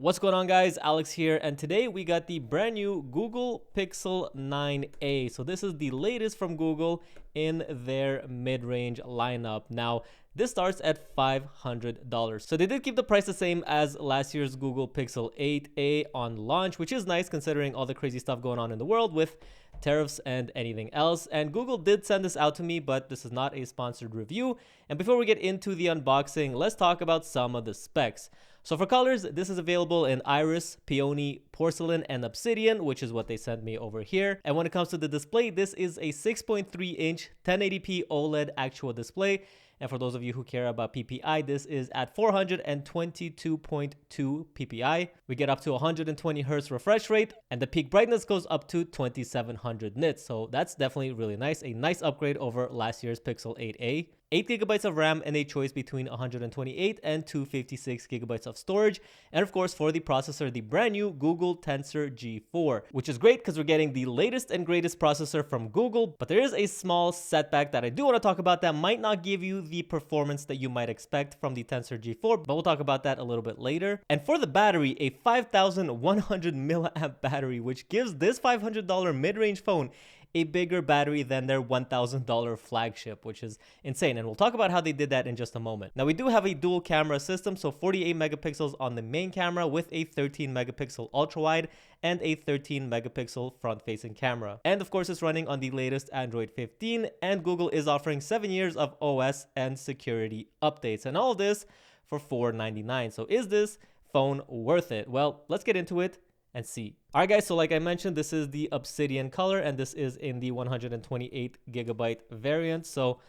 What's going on, guys? Alex here, and today we got the brand new Google Pixel 9a. So this is the latest from Google in their mid-range lineup. Now, this starts at $500. So they did keep the price the same as last year's Google Pixel 8a on launch, which is nice considering all the crazy stuff going on in the world with tariffs and anything else. And Google did send this out to me, but this is not a sponsored review. And before we get into the unboxing, let's talk about some of the specs. So for colors, this is available in Iris, Peony, Porcelain, and Obsidian, which is what they sent me over here. And when it comes to the display, this is a 6.3-inch 1080p OLED actual display. And for those of you who care about PPI, this is at 422.2 PPI. We get up to 120 Hz refresh rate, and the peak brightness goes up to 2700 nits. So that's definitely really nice. A nice upgrade over last year's Pixel 8a. 8 gigabytes of RAM and a choice between 128 and 256 gigabytes of storage. And of course, for the processor, the brand new Google Tensor G4, which is great because we're getting the latest and greatest processor from Google. But there is a small setback that I do want to talk about that might not give you the performance that you might expect from the Tensor G4, but we'll talk about that a little bit later. And for the battery, a 5100 milliamp battery, which gives this $500 mid-range phone a bigger battery than their $1,000 flagship, which is insane. And we'll talk about how they did that in just a moment. Now, we do have a dual camera system, so 48 megapixels on the main camera with a 13 megapixel ultra wide and a 13 megapixel front facing camera. And of course, it's running on the latest Android 15, and Google is offering 7 years of OS and security updates, and all of this for $499. So is this phone worth it? Well, let's get into it and see. All right, guys, so like I mentioned, this is the Obsidian color, and this is in the 128 gigabyte variant. So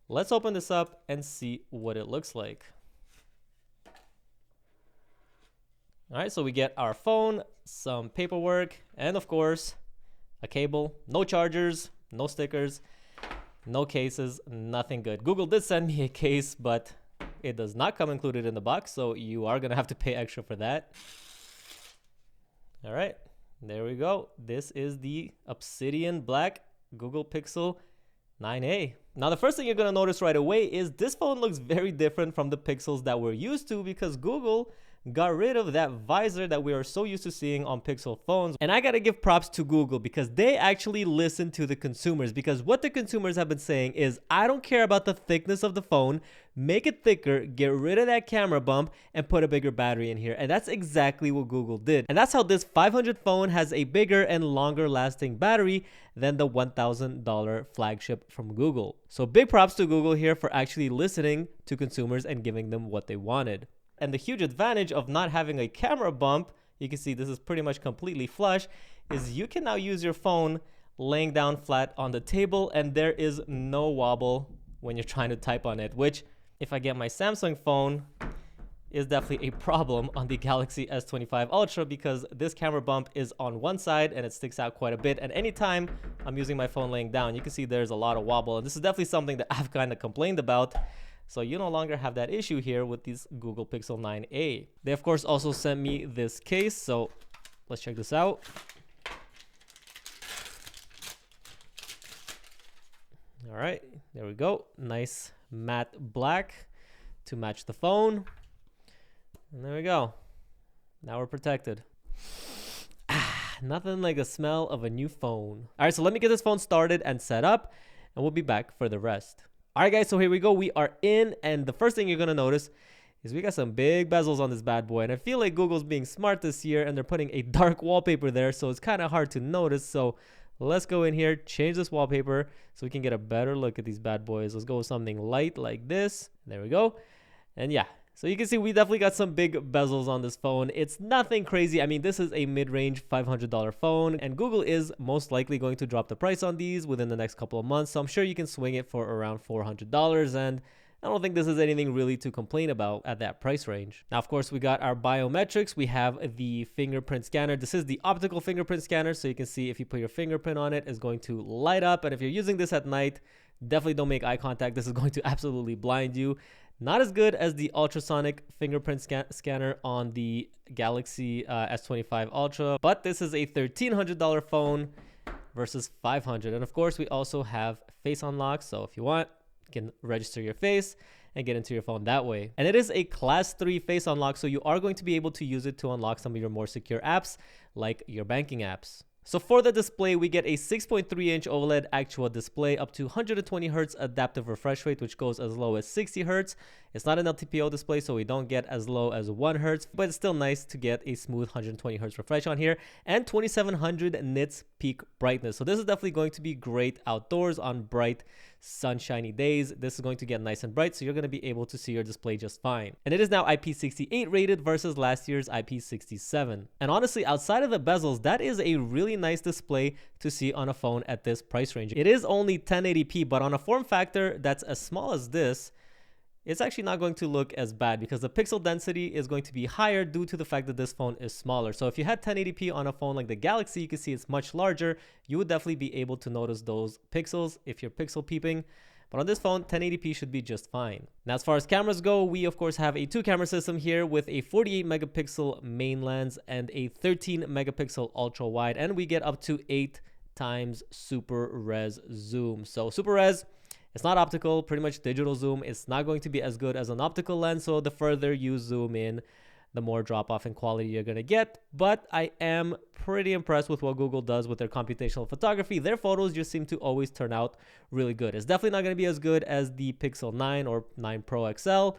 let's open this up and see what it looks like. All right, so we get our phone, some paperwork, and of course, a cable. No chargers, no stickers, no cases, nothing good. Google did send me a case, but it does not come included in the box, so you are gonna have to pay extra for that. All right, there we go. This is the Obsidian Black Google Pixel 9a. Now, the first thing you're going to notice right away is this phone looks very different from the Pixels that we're used to, because Google got rid of that visor that we are so used to seeing on Pixel phones. And I got to give props to Google because they actually listen to the consumers, because what the consumers have been saying is, I don't care about the thickness of the phone, make it thicker, get rid of that camera bump, and put a bigger battery in here. And that's exactly what Google did. And that's how this $500 phone has a bigger and longer lasting battery than the $1,000 flagship from Google. So big props to Google here for actually listening to consumers and giving them what they wanted. And the huge advantage of not having a camera bump, you can see this is pretty much completely flush, is you can now use your phone laying down flat on the table, and there is no wobble when you're trying to type on it, which, if I get my Samsung phone, is definitely a problem on the Galaxy S25 Ultra, because this camera bump is on one side and it sticks out quite a bit. And anytime I'm using my phone laying down, you can see there's a lot of wobble. And this is definitely something that I've kind of complained about. So you no longer have that issue here with these Google Pixel 9a. They, of course, also sent me this case. So let's check this out. All right, there we go. Nice matte black to match the phone. And there we go. Now we're protected. Nothing like the smell of a new phone. All right, so let me get this phone started and set up, and we'll be back for the rest. All right, guys, so here we go. We are in, and the first thing you're going to notice is we got some big bezels on this bad boy. And I feel like Google's being smart this year, and they're putting a dark wallpaper there, so it's kind of hard to notice. So let's go in here, change this wallpaper so we can get a better look at these bad boys. Let's go with something light like this. There we go. And yeah, so you can see we definitely got some big bezels on this phone. It's nothing crazy. I mean, this is a mid-range $500 phone, and Google is most likely going to drop the price on these within the next couple of months. So I'm sure you can swing it for around $400, and I don't think this is anything really to complain about at that price range. Now, of course, we got our biometrics. We have the fingerprint scanner. This is the optical fingerprint scanner, so you can see if you put your fingerprint on it, it's going to light up. And if you're using this at night, definitely don't make eye contact. This is going to absolutely blind you. Not as good as the ultrasonic fingerprint scanner on the Galaxy S25 Ultra, but this is a $1,300 phone versus $500. And of course, we also have face unlock. So if you want, you can register your face and get into your phone that way. And it is a class 3 face unlock, so you are going to be able to use it to unlock some of your more secure apps like your banking apps. So for the display, we get a 6.3-inch OLED actual display up to 120 Hz adaptive refresh rate, which goes as low as 60 Hz. It's not an LTPO display, so we don't get as low as 1 Hz, but it's still nice to get a smooth 120 Hz refresh on here, and 2700 nits peak brightness. So this is definitely going to be great outdoors on bright, sunshiny days. This is going to get nice and bright, so you're going to be able to see your display just fine. And it is now IP68 rated versus last year's IP67. And honestly, outside of the bezels, that is a really nice display to see on a phone at this price range. It is only 1080p, but on a form factor that's as small as this, it's actually not going to look as bad because the pixel density is going to be higher due to the fact that this phone is smaller. So if you had 1080p on a phone like the Galaxy, you can see it's much larger. You would definitely be able to notice those pixels if you're pixel peeping. But on this phone, 1080p should be just fine. Now, as far as cameras go, we of course have a 2-camera system here with a 48 megapixel main lens and a 13 megapixel ultra wide, and we get up to 8 times super res zoom. So super res, it's not optical, pretty much digital zoom. It's not going to be as good as an optical lens, so the further you zoom in, the more drop off in quality you're going to get. But I am pretty impressed with what Google does with their computational photography. Their photos just seem to always turn out really good. It's definitely not going to be as good as the Pixel 9 or 9 Pro XL,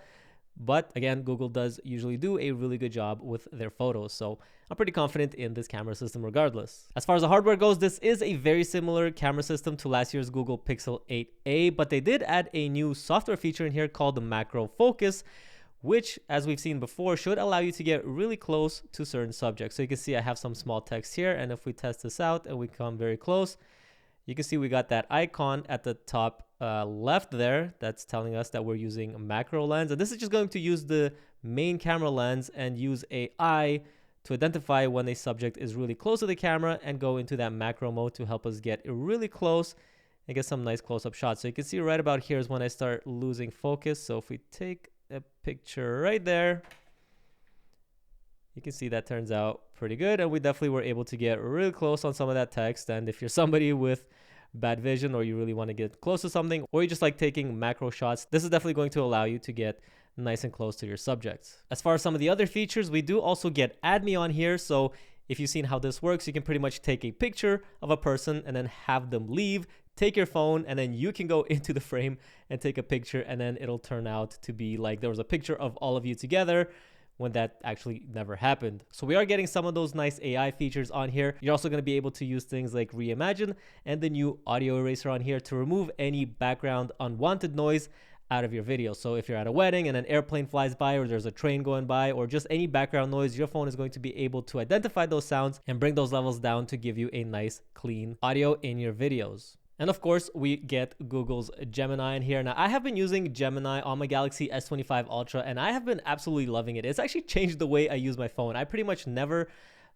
but again, Google does usually do a really good job with their photos. So I'm pretty confident in this camera system regardless. As far as the hardware goes, this is a very similar camera system to last year's Google Pixel 8a, but they did add a new software feature in here called the macro focus, which, as we've seen before, should allow you to get really close to certain subjects. So you can see I have some small text here, and if we test this out and we come very close, you can see we got that icon at the top left there that's telling us that we're using a macro lens. And this is just going to use the main camera lens and use AI to identify when a subject is really close to the camera and go into that macro mode to help us get really close and get some nice close-up shots. So you can see right about here is when I start losing focus. So if we take a picture right there, you can see that turns out pretty good, and we definitely were able to get really close on some of that text. And if you're somebody with bad vision, or you really want to get close to something, or you just like taking macro shots, this is definitely going to allow you to get nice and close to your subjects. As far as some of the other features, we do also get Add Me on here. So if you've seen how this works, you can pretty much take a picture of a person and then have them leave, take your phone, and then you can go into the frame and take a picture, and then it'll turn out to be like there was a picture of all of you together, when that actually never happened. So we are getting some of those nice AI features on here. You're also going to be able to use things like Reimagine and the new audio eraser on here to remove any background unwanted noise out of your video. So if you're at a wedding and an airplane flies by, or there's a train going by, or just any background noise, your phone is going to be able to identify those sounds and bring those levels down to give you a nice clean audio in your videos. And of course, we get Google's Gemini in here. Now, I have been using Gemini on my Galaxy S25 Ultra, and I have been absolutely loving it. It's actually changed the way I use my phone. I pretty much never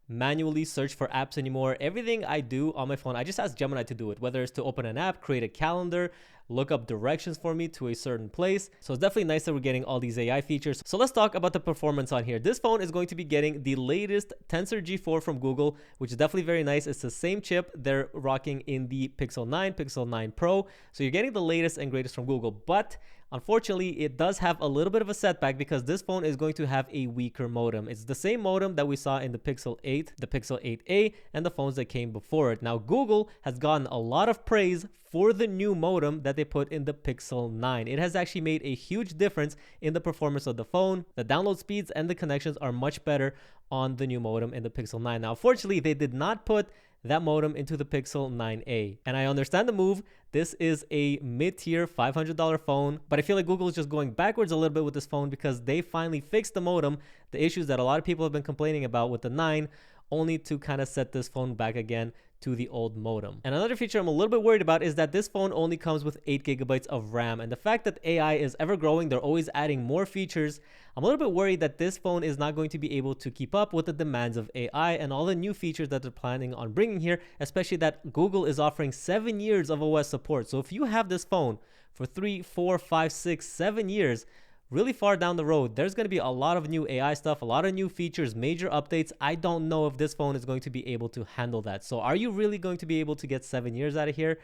manually search for apps anymore. Everything I do on my phone, I just ask Gemini to do it, whether it's to open an app, create a calendar, look up directions for me to a certain place. So it's definitely nice that we're getting all these AI features. So let's talk about the performance on here. This phone is going to be getting the latest Tensor G4 from Google, which is definitely very nice. It's the same chip they're rocking in the Pixel 9, Pixel 9 Pro. So you're getting the latest and greatest from Google, but unfortunately, it does have a little bit of a setback because this phone is going to have a weaker modem. It's the same modem that we saw in the Pixel 8, the Pixel 8a, and the phones that came before it. Now, Google has gotten a lot of praise for the new modem that they put in the Pixel 9. It has actually made a huge difference in the performance of the phone. The download speeds and the connections are much better on the new modem in the Pixel 9. Now, unfortunately, they did not put that modem into the Pixel 9a. And I understand the move. This is a mid-tier $500 phone, but I feel like Google is just going backwards a little bit with this phone because they finally fixed the modem, the issues that a lot of people have been complaining about with the 9, only to kind of set this phone back again to the old modem. And another feature I'm a little bit worried about is that this phone only comes with 8 gigabytes of RAM. And the fact that AI is ever growing, they're always adding more features. I'm a little bit worried that this phone is not going to be able to keep up with the demands of AI and all the new features that they're planning on bringing here, especially that Google is offering 7 years of OS support. So if you have this phone for 3, 4, 5, 6, 7 years, really far down the road, there's going to be a lot of new AI stuff, a lot of new features, major updates. I don't know if this phone is going to be able to handle that. So are you really going to be able to get 7 years out of here?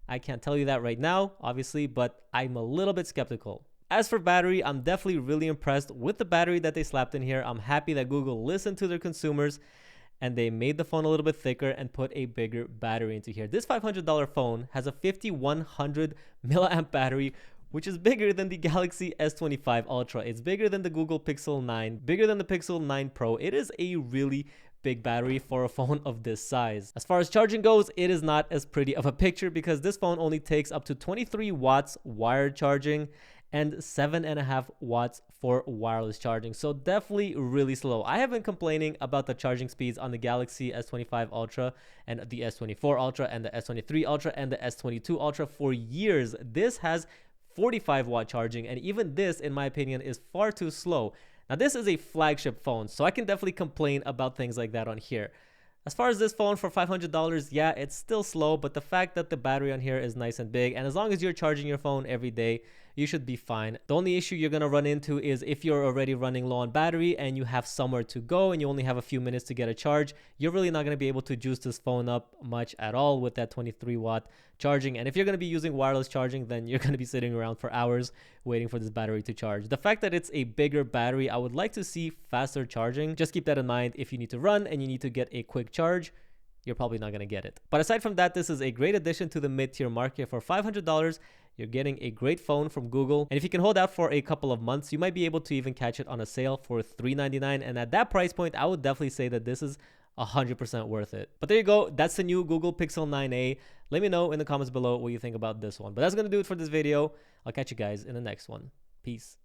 I can't tell you that right now, obviously, but I'm a little bit skeptical. As for battery, I'm definitely really impressed with the battery that they slapped in here. I'm happy that Google listened to their consumers and they made the phone a little bit thicker and put a bigger battery into here. This $500 phone has a 5100 milliamp battery, which is bigger than the Galaxy S25 Ultra. It's bigger than the Google Pixel 9, bigger than the Pixel 9 Pro. It is a really big battery for a phone of this size. As far as charging goes, it is not as pretty of a picture because this phone only takes up to 23 watts wired charging and 7.5 watts for wireless charging. So definitely really slow. I have been complaining about the charging speeds on the Galaxy S25 Ultra and the S24 Ultra and the S23 Ultra and the S22 Ultra for years. This has 45 watt charging, and even this, in my opinion, is far too slow. Now, this is a flagship phone, so I can definitely complain about things like that on here. As far as this phone for $500, yeah, it's still slow, but the fact that the battery on here is nice and big, and as long as you're charging your phone every day, you should be fine. The only issue you're going to run into is if you're already running low on battery and you have somewhere to go and you only have a few minutes to get a charge, you're really not going to be able to juice this phone up much at all with that 23 watt charging. And if you're going to be using wireless charging, then you're going to be sitting around for hours waiting for this battery to charge. The fact that it's a bigger battery, I would like to see faster charging. Just keep that in mind. If you need to run and you need to get a quick charge, you're probably not going to get it. But aside from that, this is a great addition to the mid-tier market. For $500, you're getting a great phone from Google. And if you can hold out for a couple of months, you might be able to even catch it on a sale for $399. And at that price point, I would definitely say that this is 100% worth it. But there you go. That's the new Google Pixel 9a. Let me know in the comments below what you think about this one. But that's going to do it for this video. I'll catch you guys in the next one. Peace.